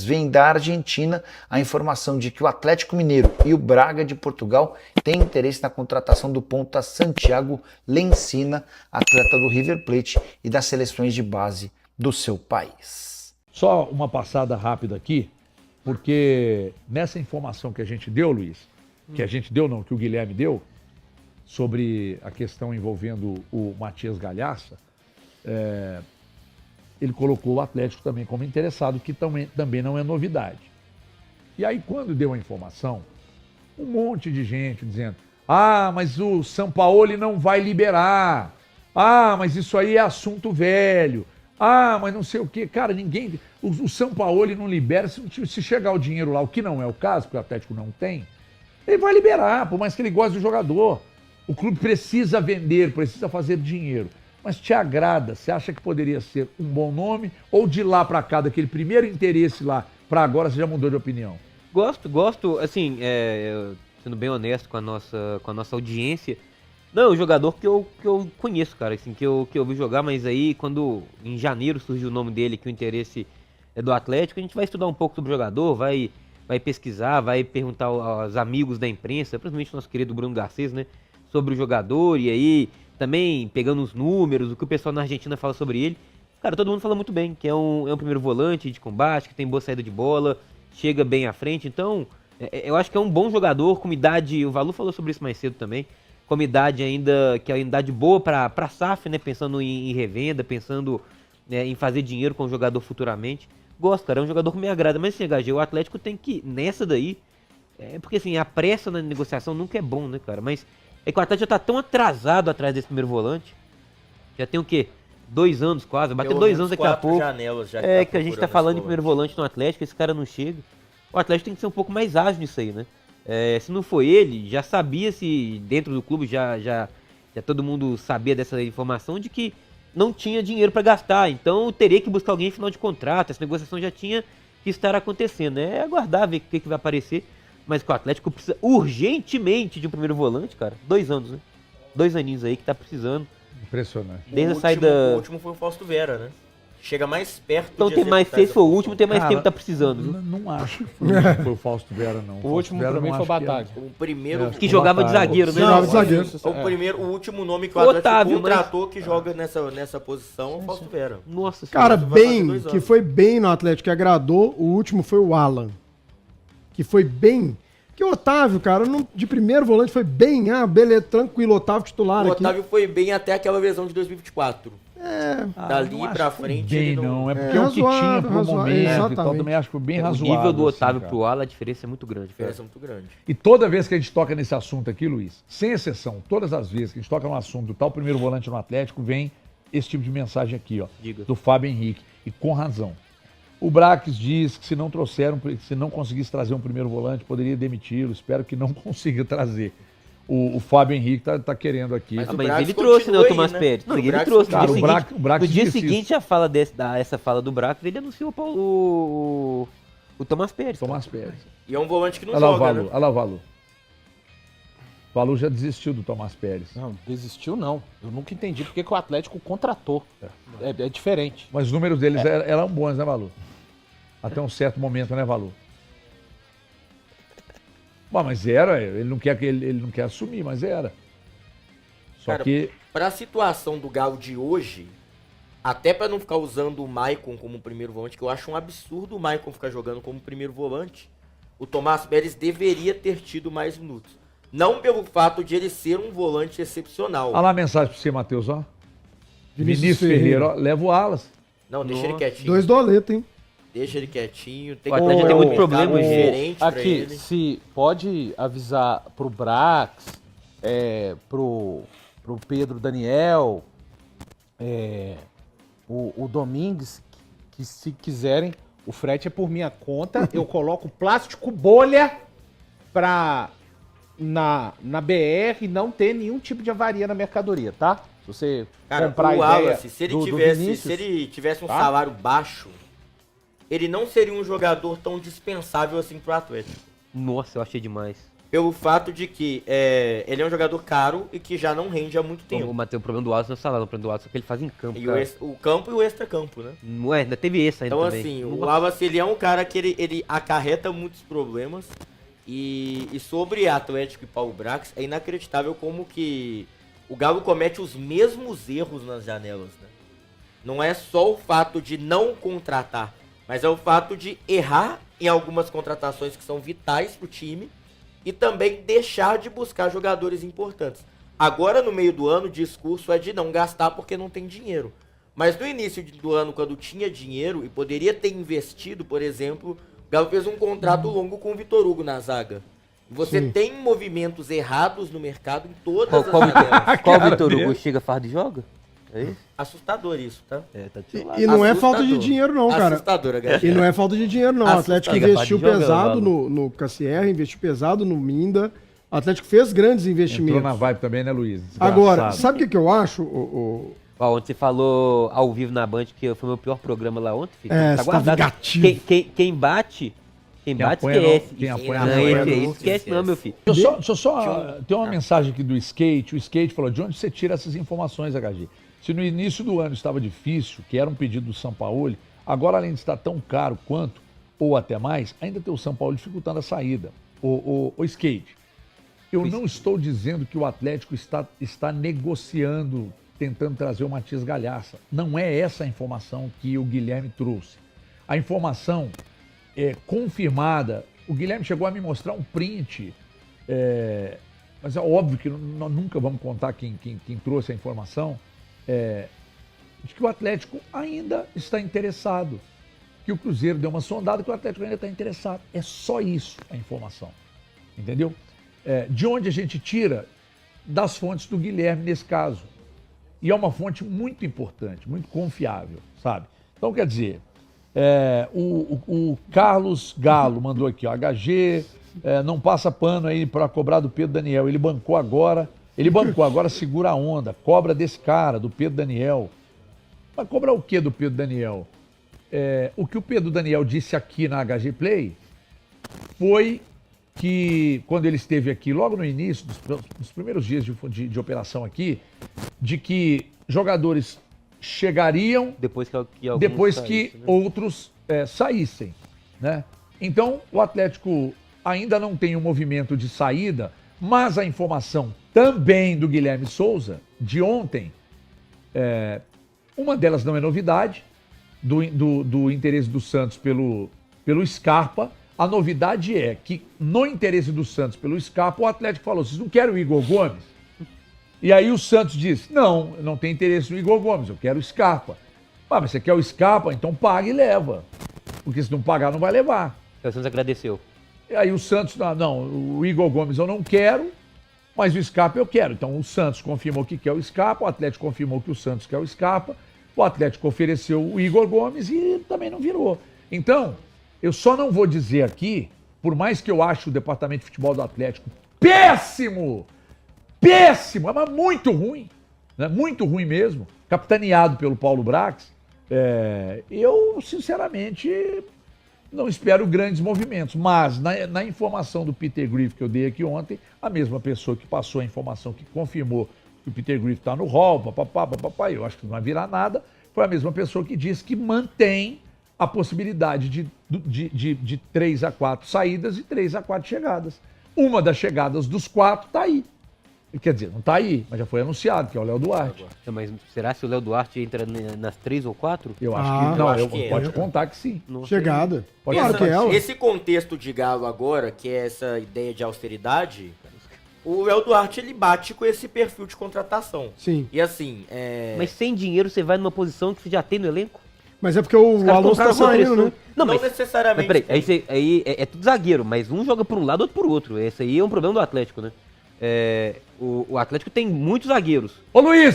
Vem da Argentina a informação de que o Atlético Mineiro e o Braga de Portugal têm interesse na contratação do ponta Santiago Lencina, atleta do River Plate e das seleções de base do seu país. Só uma passada rápida aqui, porque nessa informação que a gente deu, Luiz, que a gente deu não, que o Guilherme deu, sobre a questão envolvendo o Matias Galhaça, ele colocou o Atlético também como interessado, que também não é novidade. E aí, quando deu a informação, um monte de gente dizendo: ah, mas o Sampaoli não vai liberar. Ah, mas isso aí é assunto velho. Ah, mas não sei o quê. Cara, ninguém... O Sampaoli não libera se chegar o dinheiro lá, o que não é o caso, porque o Atlético não tem, ele vai liberar, por mais que ele goste do jogador. O clube precisa vender, precisa fazer dinheiro. Mas te agrada? Você acha que poderia ser um bom nome? Ou de lá pra cá, daquele primeiro interesse lá, pra agora você já mudou de opinião? Gosto, assim, sendo bem honesto com a nossa audiência. Não, é um jogador que eu conheço, cara, assim, que eu vi jogar, mas aí quando em janeiro surgiu o nome dele, que o interesse é do Atlético, a gente vai estudar um pouco sobre o jogador, vai pesquisar, vai perguntar aos amigos da imprensa, principalmente o nosso querido Bruno Garcês, né, sobre o jogador, e aí também pegando os números, o que o pessoal na Argentina fala sobre ele. Cara, todo mundo fala muito bem, que é um primeiro volante de combate, que tem boa saída de bola, chega bem à frente. Então, eu acho que é um bom jogador, com idade, o Valu falou sobre isso mais cedo também, com idade ainda, que é uma idade boa pra SAF, né, pensando em revenda, pensando em fazer dinheiro com o jogador futuramente. Gosto, cara, é um jogador que me agrada, mas assim, HG, o Atlético tem que, nessa daí, porque assim, a pressa na negociação nunca é bom, né, cara, mas é que o Atlético já tá tão atrasado atrás desse primeiro volante. Já tem o quê? 2 anos quase. Vai bater 2 anos daqui a pouco. Que a gente tá falando de primeiro volante no Atlético, esse cara não chega. O Atlético tem que ser um pouco mais ágil nisso aí, né? Se não foi ele, já sabia se dentro do clube, já todo mundo sabia dessa informação de que não tinha dinheiro para gastar. Então teria que buscar alguém em final de contrato. Essa negociação já tinha que estar acontecendo. É aguardar, ver o que vai aparecer. Mas que o Atlético precisa urgentemente de um primeiro volante, cara. 2 anos, né? 2 aninhos aí que tá precisando. Impressionante. Desde a saída... O último foi o Fausto Vera, né? Chega mais perto então de tem mais, se esse for o último, tem mais Cara, tempo que tá precisando. Viu? Não acho que foi o Fausto Vera, não. O último pra mim foi o Bataglia. O primeiro... Que jogava de zagueiro, né? Jogava de zagueiro. O último nome que o O Atlético Otávio, contratou que joga nessa posição é o Fausto Vera. Nossa Cara, senhora. bem, que foi bem no Atlético, que agradou, o último foi o Alan. Que foi bem... Porque o Otávio, cara, de primeiro volante foi bem, beleza, tranquilo, Otávio titular O aqui. Otávio foi bem até aquela versão de 2024. Dali pra frente bem, ele não. É porque é o que tinha pro momento e tal, também acho que foi bem razoável. O nível do assim, Otávio cara. pro Ala, a diferença é muito grande. Diferença muito grande. E toda vez que a gente toca nesse assunto aqui, Luiz, sem exceção, todas as vezes que a gente toca no assunto do tal primeiro volante no Atlético, vem esse tipo de mensagem aqui, ó, Diga. do Fábio Henrique, e com razão. O Braques diz que se não conseguisse trazer um primeiro volante, poderia demiti-lo. Espero que não consiga trazer. O Fábio Henrique tá querendo aqui. Mas Mas Brax ele trouxe, né, o continua Tomás aí, né? Pérez. Não, O e ele Brax trouxe. Cara, No o dia disse seguinte, a fala essa fala do Brax, ele anunciou o Tomás Pérez. Tomás Pérez. E é um volante que não Olha lá o joga, Valu, né? olha lá o Valu. O Valu já desistiu do Tomás Pérez. Não, desistiu não. Eu nunca entendi porque que o Atlético contratou. É diferente. Mas os números deles eram bons, né, Valu? Até um certo momento, né, Valu? Bom, mas ele não quer assumir, mas era. Só Cara, que Pra situação do Galo de hoje, até pra não ficar usando o Maicon como primeiro volante, que eu acho um absurdo o Maicon ficar jogando como primeiro volante, o Tomás Pérez deveria ter tido mais minutos. Não pelo fato de ele ser um volante excepcional. olha lá a mensagem pra você, Matheus, ó. Vinícius Ferreira, ó, leva o Alas. Não, deixa ele quietinho. 2 doletas, hein? Deixa ele quietinho. Tem O Atlético tem muito problema, diferente pra Aqui, ele. se pode avisar pro Brax, pro Pedro Daniel, o Domingues, que se quiserem, o frete é por minha conta, eu coloco plástico bolha na BR não ter nenhum tipo de avaria na mercadoria, tá? Se você Cara, comprar a o ideia Wallace, se ele Vinícius, tivesse um tá? salário baixo, ele não seria um jogador tão dispensável assim pro Atlético. Nossa, eu achei demais. pelo fato de que ele é um jogador caro e que já não rende há muito O tempo. Matheus, o problema do Alisson não é salário, o problema do Alisson é que ele faz em campo, E cara. o campo e o extra-campo, né? Não é, ainda teve esse ainda Então, também. assim, o Não- Wallace, ele é um cara que ele acarreta muitos problemas. E sobre Atlético e Paulo Brax, é inacreditável como que o Galo comete os mesmos erros nas janelas, né? Não é só o fato de não contratar, mas é o fato de errar em algumas contratações que são vitais pro time e também deixar de buscar jogadores importantes. Agora, no meio do ano, o discurso é de não gastar porque não tem dinheiro. Mas no início do ano, quando tinha dinheiro e poderia ter investido, por exemplo, o Galo fez um contrato longo com o Vitor Hugo na zaga. Você Sim. tem movimentos errados no mercado em todas Qual, as qual, janelas. qual Cara Vitor Hugo dele. chega, farda e joga? É isso? Assustador isso, tá? É, tá do seu lado. E não é Assustador. falta de dinheiro, não, cara. Assustador, E não é falta de dinheiro, não. O Atlético Assustador. investiu Joga, pesado Galo. no Cassier, investiu pesado no Minda. O Atlético fez grandes Entrou investimentos. na vibe também, né, Luiz? Desgraçado. Agora, sabe o que eu acho? Ó, ontem você falou ao vivo na Band que foi o meu pior programa lá ontem, filho. É, você tava guardado. negativo. Quem bate apanha não- esquece. quem apanha não, não esse apanha aí não. esquece não, meu filho. Deixa eu só tem uma mensagem aqui do Skate. O Skate falou: de onde você tira essas informações, HG? Se no início do ano estava difícil, que era um pedido do Sampaoli, agora além de estar tão caro quanto, ou até mais, ainda tem o Sampaoli dificultando a saída. O Skate, eu não estou dizendo que o Atlético está negociando, tentando trazer o Matias Galhaça. Não é essa a informação que o Guilherme trouxe. A informação é confirmada. O Guilherme chegou a me mostrar um print, mas é óbvio que nós nunca vamos contar quem trouxe a informação, de que o Atlético ainda está interessado, que o Cruzeiro deu uma sondada, que o Atlético ainda está interessado. É só isso a informação, entendeu? De onde a gente tira? Das fontes do Guilherme nesse caso. E é uma fonte muito importante, muito confiável, sabe? Então, quer dizer, o Carlos Galo mandou aqui, ó, HG, não passa pano aí para cobrar do Pedro Daniel. Ele bancou agora, segura a onda, cobra desse cara, do Pedro Daniel. Mas cobrar o que do Pedro Daniel? O que o Pedro Daniel disse aqui na HG Play foi que, quando ele esteve aqui, logo no início, dos primeiros dias de operação aqui, de que jogadores chegariam Depois que alguns depois saíssem, que né? outros saíssem, né? Então, o Atlético ainda não tem um movimento de saída, mas a informação também do Guilherme Souza, de ontem, uma delas não é novidade, do interesse do Santos pelo Scarpa. A novidade é que, no interesse do Santos pelo Scarpa, o Atlético falou: vocês não querem o Igor Gomes? E aí o Santos disse: não tem interesse no Igor Gomes, eu quero o Scarpa. Mas você quer o Scarpa? Então paga e leva. Porque se não pagar, não vai levar. Aí o Santos agradeceu. E aí o Santos, não, o Igor Gomes eu não quero, mas o Scarpa eu quero. Então o Santos confirmou que quer o Scarpa, o Atlético confirmou que o Santos quer o Scarpa, o Atlético ofereceu o Igor Gomes e também não virou. Então, eu só não vou dizer aqui, por mais que eu ache o departamento de futebol do Atlético péssimo, mas muito ruim, né? Muito ruim mesmo, capitaneado pelo Paulo Brax, eu, sinceramente, não espero grandes movimentos, mas na informação do Peter Griff que eu dei aqui ontem, a mesma pessoa que passou a informação que confirmou que o Peter Griff está no hall, papapá, eu acho que não vai virar nada, foi a mesma pessoa que disse que mantém a possibilidade de 3 a 4 saídas e 3 a 4 chegadas. Uma das chegadas dos 4 está aí. Quer dizer, não está aí, mas já foi anunciado, que é o Léo Duarte. Não, mas será que o Léo Duarte entra nas 3 ou 4? Eu acho Ah, que não, acho que pode entra. contar que sim. Não sei. Chegada. Pode Claro ser. que é ela. Esse contexto de Galo agora, que é essa ideia de austeridade, o Léo Duarte, ele bate com esse perfil de contratação. Sim. E assim, Mas sem dinheiro você vai numa posição que você já tem no elenco? Mas é porque o Os caras Alonso tá compraram com saindo, pressão. né? Não, não mas necessariamente. peraí, aí é tudo zagueiro, mas um joga por um lado, outro por outro. Esse aí é um problema do Atlético, né? O Atlético tem muitos zagueiros. Ô Luiz!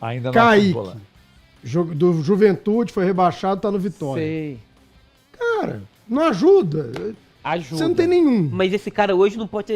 Ainda não Kaique. assunto lá. Do Juventude, foi rebaixado, tá no Vitória. Sei. Cara, não ajuda. Ajuda. Você não tem nenhum. Mas esse cara hoje não pode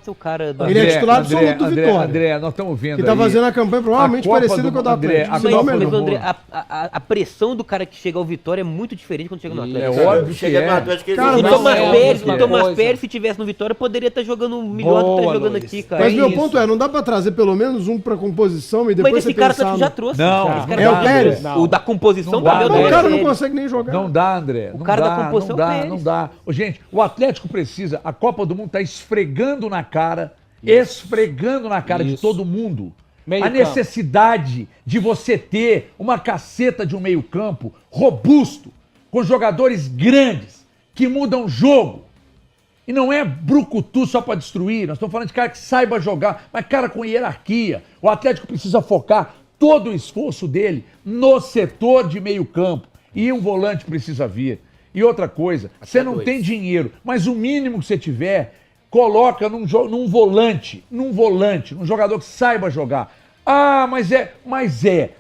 ser o cara do Ele é titular absoluto do Vitória. André, nós estamos vendo Que tá aí. fazendo a campanha provavelmente A Copa parecida do- com a do André, Atlético. a se não Copa do melhor. André, a pressão do cara que chega ao Vitória é muito diferente quando chega no Atlético. É óbvio que Chega no é. Atlético, ele Cara, O mas Thomas é a Pérez, mesma o Thomas coisa. Pérez, se tivesse no Vitória, poderia estar jogando melhor do que tá Boa, jogando Luiz. aqui, cara. Mas meu isso. ponto é, não dá pra trazer pelo menos um pra composição e Mas depois esse você cara o pensar Atlético já trouxe. Não, Esse cara é já o Pérez? trouxe. O da composição Não pra dá, mim é o Mas o Thomas cara não Pérez. consegue nem jogar. Não dá, André. O Não cara dá, da composição não dá, Pérez. não dá. Ô, gente, o Atlético precisa, a Copa do Mundo tá esfregando na cara, esfregando na cara de Isso. todo mundo Meio a campo. necessidade de você ter uma caceta de um meio-campo robusto, com jogadores grandes, que mudam o jogo. E não é brucutu só para destruir, nós estamos falando de cara que saiba jogar, mas cara com hierarquia. O Atlético precisa focar todo o esforço dele no setor de meio-campo. E um volante precisa vir. E outra coisa, você não tem dinheiro, mas o mínimo que você tiver, coloca num volante, num jogador que saiba jogar. Ah, mas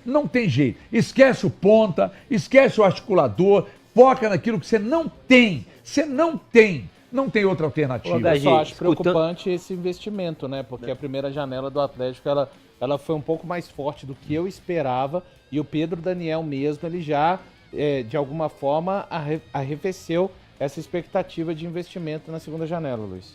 não tem jeito. Esquece o ponta, esquece o articulador, foca naquilo que você não tem. Você não tem outra alternativa. Ô, Eu só acho escutando- preocupante esse investimento, né? Porque a primeira janela do Atlético, ela foi um pouco mais forte do que eu esperava. E o Pedro Daniel mesmo, ele já, de alguma forma, arrefeceu essa expectativa de investimento na segunda janela, Luiz.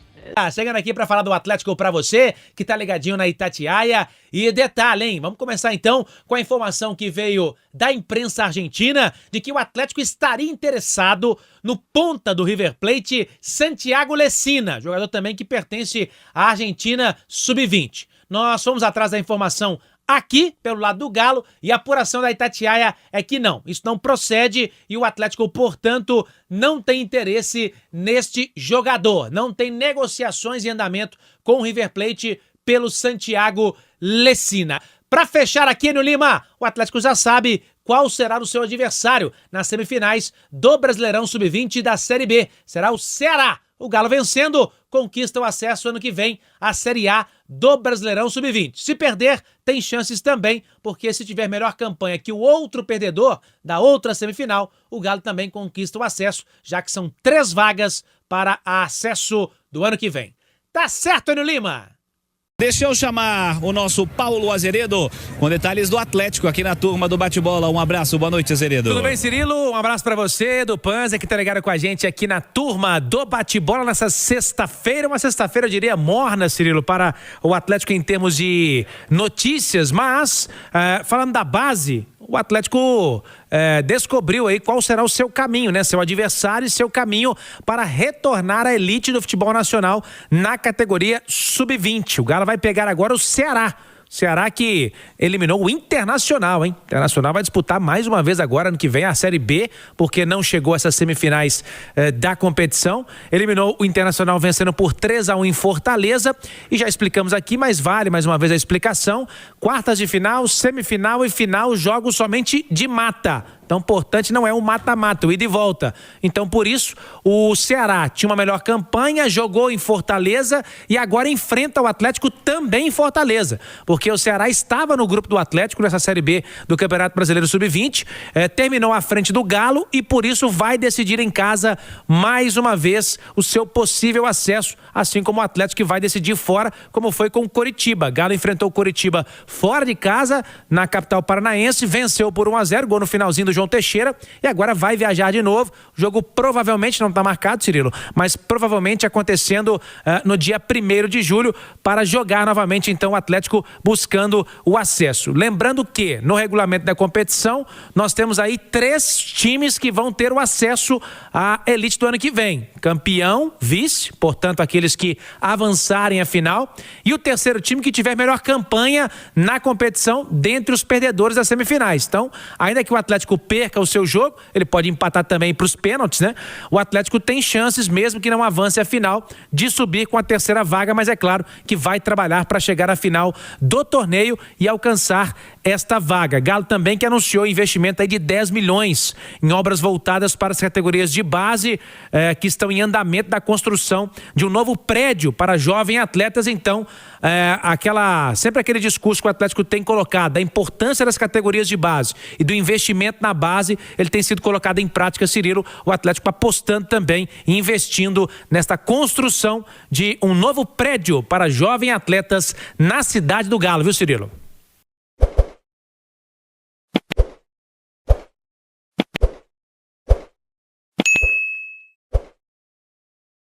Chegando aqui pra falar do Atlético pra você, que tá ligadinho na Itatiaia. E detalhe, hein? Vamos começar então com a informação que veio da imprensa argentina de que o Atlético estaria interessado no ponta do River Plate, Santiago Lessina, jogador também que pertence à Argentina Sub-20. Nós fomos atrás da informação aqui, pelo lado do Galo, e a apuração da Itatiaia é que não, isso não procede e o Atlético, portanto, não tem interesse neste jogador. Não tem negociações em andamento com o River Plate pelo Santiago Lessina. Para fechar aqui no Lima, o Atlético já sabe qual será o seu adversário nas semifinais do Brasileirão Sub-20 da Série B. Será o Ceará. O Galo vencendo, conquista o acesso ano que vem à Série A do Brasileirão Sub-20. Se perder, tem chances também, porque se tiver melhor campanha que o outro perdedor da outra semifinal, o Galo também conquista o acesso, já que são 3 vagas para acesso do ano que vem. Tá certo, Enio Lima? Deixa eu chamar o nosso Paulo Azeredo com detalhes do Atlético aqui na turma do Bate-Bola. Um abraço, boa noite, Azeredo. Tudo bem, Cirilo? Um abraço pra você, do Panza, que tá ligado com a gente aqui na turma do Bate-Bola nessa sexta-feira. Uma sexta-feira, eu diria, morna, Cirilo, para o Atlético em termos de notícias. Mas, falando da base, o Atlético descobriu aí qual será o seu caminho, né? Seu adversário e seu caminho para retornar à elite do futebol nacional na categoria Sub-20. O Galo vai pegar agora o Ceará. Ceará que eliminou o Internacional, hein? O Internacional vai disputar mais uma vez agora, ano que vem, a Série B, porque não chegou a essas semifinais da competição. Eliminou o Internacional vencendo por 3-1 em Fortaleza. E já explicamos aqui, mas vale mais uma vez a explicação. Quartas de final, semifinal e final, jogos somente de mata. Então, importante não é um mata-mata, o ida e volta. Então, por isso, o Ceará tinha uma melhor campanha, jogou em Fortaleza e agora enfrenta o Atlético também em Fortaleza. Porque o Ceará estava no grupo do Atlético nessa Série B do Campeonato Brasileiro Sub-20, terminou à frente do Galo e, por isso, vai decidir em casa mais uma vez o seu possível acesso, assim como o Atlético que vai decidir fora, como foi com o Coritiba. Galo enfrentou o Coritiba fora de casa, na capital paranaense, venceu por 1-0, gol no finalzinho do João Teixeira, e agora vai viajar de novo. O jogo provavelmente não está marcado, Cirilo, mas provavelmente acontecendo no dia 1º de julho para jogar novamente então o Atlético buscando o acesso. Lembrando que no regulamento da competição nós temos aí 3 times que vão ter o acesso à elite do ano que vem. Campeão, vice, portanto aqueles que avançarem à final, e o terceiro time que tiver melhor campanha na competição dentre os perdedores das semifinais. Então, ainda que o Atlético perca o seu jogo, ele pode empatar também para os pênaltis, né? O Atlético tem chances, mesmo que não avance a final, de subir com a terceira vaga, mas é claro que vai trabalhar para chegar à final do torneio e alcançar esta vaga. Galo também que anunciou investimento aí de 10 milhões em obras voltadas para as categorias de base que estão em andamento da construção de um novo prédio para jovens atletas. Então, sempre aquele discurso que o Atlético tem colocado da importância das categorias de base e do investimento na na base, ele tem sido colocado em prática, Cirilo, o Atlético apostando também e investindo nesta construção de um novo prédio para jovens atletas na cidade do Galo, viu, Cirilo?